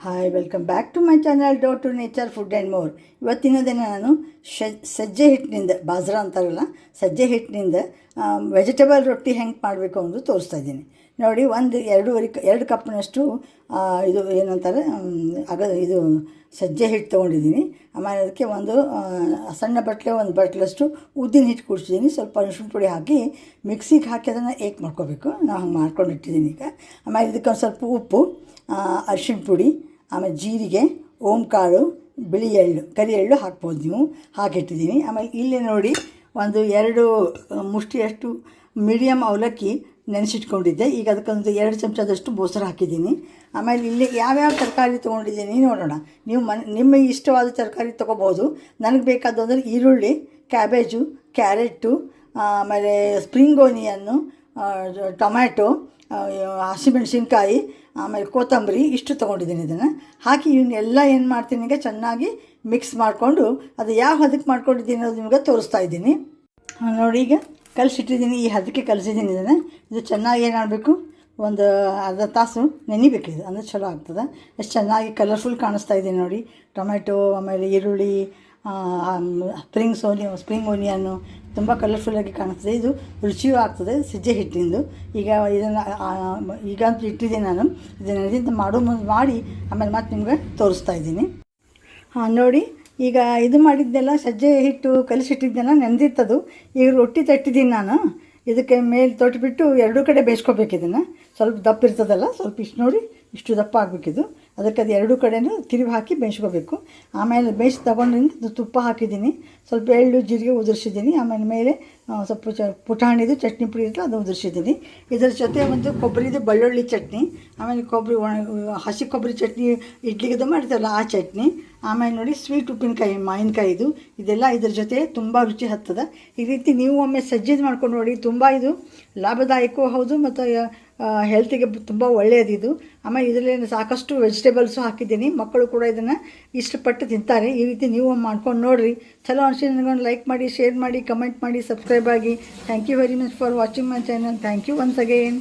Hi welcome back to my channel dough to nature food and more. ಇವತ್ತಿನ ದಿನ ನಾನು ಸಜ್ಜೆ ಹಿಟ್ಟಿನಿಂದ ಬಾಜ್ರಾ ಅಂತಾರಲ್ಲ, ಸಜ್ಜೆ ಹಿಟ್ಟಿನಿಂದ ವೆಜಿಟೇಬಲ್ ರೊಟ್ಟಿ ಹೆಂಗೆ ಮಾಡಬೇಕು ಅನ್ನೋದು ತೋರಿಸ್ತಾ ಇದ್ದೀನಿ. ನೋಡಿ, ಎರಡು ಕಪ್ನಷ್ಟು ಇದು ಏನಂತಾರೆ ಇದು ಸಜ್ಜೆ ಹಿಟ್ಟು ತೊಗೊಂಡಿದ್ದೀನಿ. ಆಮೇಲೆ ಅದಕ್ಕೆ ಒಂದು ಸಣ್ಣ ಒಂದು ಬಟ್ಲಷ್ಟು ಉದ್ದಿನ ಹಿಟ್ಟು ಕುಡಿಸಿದ್ದೀನಿ. ಸ್ವಲ್ಪ ಅರಿಶಿನ ಪುಡಿ ಹಾಕಿ ಮಿಕ್ಸಿಗೆ ಹಾಕಿ ಅದನ್ನು ಏಕ್ ಮಾಡ್ಕೋಬೇಕು. ನಾನು ಹಂಗೆ ಮಾಡ್ಕೊಂಡಿಟ್ಟಿದ್ದೀನಿ ಈಗ. ಆಮೇಲೆ ಇದಕ್ಕೆ ಒಂದು ಸ್ವಲ್ಪ ಉಪ್ಪು, ಅರಿಶಿನ ಪುಡಿ, ಆಮೇಲೆ ಜೀರಿಗೆ, ಓಂಕಾಳು, ಬಿಳಿ ಎಳ್ಳು, ಕರಿ ಎಳ್ಳು ಹಾಕ್ಬೋದು ನೀವು, ಹಾಕಿಟ್ಟಿದ್ದೀನಿ. ಆಮೇಲೆ ಇಲ್ಲಿ ನೋಡಿ, ಒಂದು 2 ಮುಷ್ಟಿಯಷ್ಟು ಮೀಡಿಯಮ್ ಅವಲಕ್ಕಿ ನೆನೆಸಿಟ್ಕೊಂಡಿದ್ದೆ. ಈಗ ಅದಕ್ಕೊಂದು 2 ಚಮಚದಷ್ಟು ಮೊಸರು ಹಾಕಿದ್ದೀನಿ. ಆಮೇಲೆ ಇಲ್ಲಿ ಯಾವ್ಯಾವ ತರಕಾರಿ ತೊಗೊಂಡಿದ್ದೀನಿ ನೋಡೋಣ. ನೀವು ನಿಮಗೆ ಇಷ್ಟವಾದ ತರಕಾರಿ ತೊಗೋಬೋದು. ನನಗೆ ಬೇಕಾದ ಅಂದರೆ ಈರುಳ್ಳಿ, ಕ್ಯಾಬೇಜು, ಕ್ಯಾರೆಟು, ಆಮೇಲೆ ಸ್ಪ್ರಿಂಗ್ ಓನಿಯನ್ನು, ಟೊಮ್ಯಾಟೊ, ಹಸಿಮೆಣಸಿನ್ಕಾಯಿ, ಆಮೇಲೆ ಕೊತ್ತಂಬರಿ, ಇಷ್ಟು ತೊಗೊಂಡಿದ್ದೀನಿ. ಇದನ್ನು ಹಾಕಿ ಇವನ್ನೆಲ್ಲ ಏನು ಮಾಡ್ತೀನಿ, ಈಗ ಚೆನ್ನಾಗಿ ಮಿಕ್ಸ್ ಮಾಡಿಕೊಂಡು ಅದು ಯಾವ ಹದಕ್ಕೆ ಮಾಡ್ಕೊಂಡಿದ್ದೀನಿ ಅನ್ನೋದು ನಿಮಗೆ ತೋರಿಸ್ತಾ ಇದ್ದೀನಿ. ನೋಡಿ, ಈಗ ಕಲಸಿಟ್ಟಿದ್ದೀನಿ, ಈ ಹದಕ್ಕೆ ಕಲಸಿದ್ದೀನಿ. ಇದು ಚೆನ್ನಾಗಿ ಏನು ಮಾಡಬೇಕು, ಒಂದು ಅರ್ಧ ತಾಸು ನೆನಿಬೇಕಿದೆ, ಅಂದರೆ ಚಲೋ ಆಗ್ತದೆ. ಎಷ್ಟು ಚೆನ್ನಾಗಿ ಕಲರ್ಫುಲ್ ಕಾಣಿಸ್ತಾ ಇದೆ ನೋಡಿ. ಟೊಮೆಟೊ, ಆಮೇಲೆ ಈರುಳ್ಳಿ, ಸ್ಪ್ರಿಂಗ್ ಓನಿಯನ್ನು ತುಂಬ ಕಲರ್ಫುಲ್ಲಾಗಿ ಕಾಣಿಸ್ತದೆ. ಇದು ರುಚಿಯೂ ಆಗ್ತದೆ ಸಜ್ಜೆ ಹಿಟ್ಟಿಂದು. ಈಗಂತೂ ಇಟ್ಟಿದ್ದೀನಿ ನಾನು. ಇದನ್ನು ಮಾಡಿ ಆಮೇಲೆ ಮತ್ತೆ ನಿಮ್ಗೆ ತೋರಿಸ್ತಾ ಇದ್ದೀನಿ. ನೋಡಿ, ಈಗ ಇದು ಮಾಡಿದ್ದೆಲ್ಲ ಸಜ್ಜೆ ಹಿಟ್ಟು ಕಲಿಸಿಟ್ಟಿದ್ದೆಲ್ಲ ನೆನೆದಿತ್ತದು. ಈಗ ರೊಟ್ಟಿ ತಟ್ಟಿದ್ದೀನಿ ನಾನು. ಇದಕ್ಕೆ ಮೇಲೆ ತೊಟ್ಬಿಟ್ಟು 2 ಕಡೆ ಬೇಯಿಸ್ಕೋಬೇಕು. ಇದನ್ನು ಸ್ವಲ್ಪ ದಪ್ಪ ಇರ್ತದಲ್ಲ, ಸ್ವಲ್ಪ ಇಷ್ಟು ನೋಡಿ, ಇಷ್ಟು ದಪ್ಪ ಆಗಬೇಕಿದು. ಅದಕ್ಕೆ ಅದು 2 ಕಡೆಯೂ ತಿರುವಿ ಹಾಕಿ ಬೇಯಿಸ್ಕೋಬೇಕು. ಆಮೇಲೆ ಬೇಯಿಸಿ ತೊಗೊಂಡಿದ್ದು ತುಪ್ಪ ಹಾಕಿದ್ದೀನಿ, ಸ್ವಲ್ಪ ಎಳ್ಳು ಜೀರಿಗೆ ಉದುರಿಸಿದ್ದೀನಿ. ಆಮೇಲೆ ಮೇಲೆ ಸ್ವಲ್ಪ ಪುಟಾಣಿದು ಚಟ್ನಿ ಪುಡಿ ಇರ್ತದೆ, ಅದು ಉದುರಿಸಿದ್ದೀನಿ. ಇದರ ಜೊತೆ ಒಂದು ಕೊಬ್ಬರಿದು ಬೆಳ್ಳುಳ್ಳಿ ಚಟ್ನಿ, ಆಮೇಲೆ ಹಸಿ ಕೊಬ್ಬರಿ ಚಟ್ನಿ ಇಡ್ಲಿಗೆ ಮಾಡ್ತಾರಲ್ಲ ಆ ಚಟ್ನಿ, ಆಮೇಲೆ ನೋಡಿ ಸ್ವೀಟ್ ಉಪ್ಪಿನಕಾಯಿ, ಮಾವಿನಕಾಯಿದು, ಇದೆಲ್ಲ ಇದ್ರ ಜೊತೆ ತುಂಬ ರುಚಿ ಹತ್ತದ. ಈ ರೀತಿ ನೀವು ಒಮ್ಮೆ ಸಜ್ಜೆದು ಮಾಡ್ಕೊಂಡು ನೋಡಿ. ತುಂಬ ಇದು ಲಾಭದಾಯಕವೂ ಹೌದು ಮತ್ತು ಹೆಲ್ತಿಗೆ ತುಂಬ ಒಳ್ಳೆಯದಿದು. ಆಮೇಲೆ ಇದರಲ್ಲಿ ಸಾಕಷ್ಟು ವೆಜಿಟೇಬಲ್ಸು ಹಾಕಿದ್ದೀನಿ. ಮಕ್ಕಳು ಕೂಡ ಇದನ್ನು ಇಷ್ಟಪಟ್ಟು ತಿಂತಾರೆ. ಈ ರೀತಿ ನೀವು ಮಾಡ್ಕೊಂಡು ನೋಡಿರಿ. ಚಲೋ ಅನಿಸಿದ್ರೆ ನನಗೊಂದು ಲೈಕ್ ಮಾಡಿ, ಶೇರ್ ಮಾಡಿ, ಕಮೆಂಟ್ ಮಾಡಿ, ಸಬ್ಸ್ಕ್ರೈಬ್ ಆಗಿ. Thank you very much for watching my channel. Thank you once again.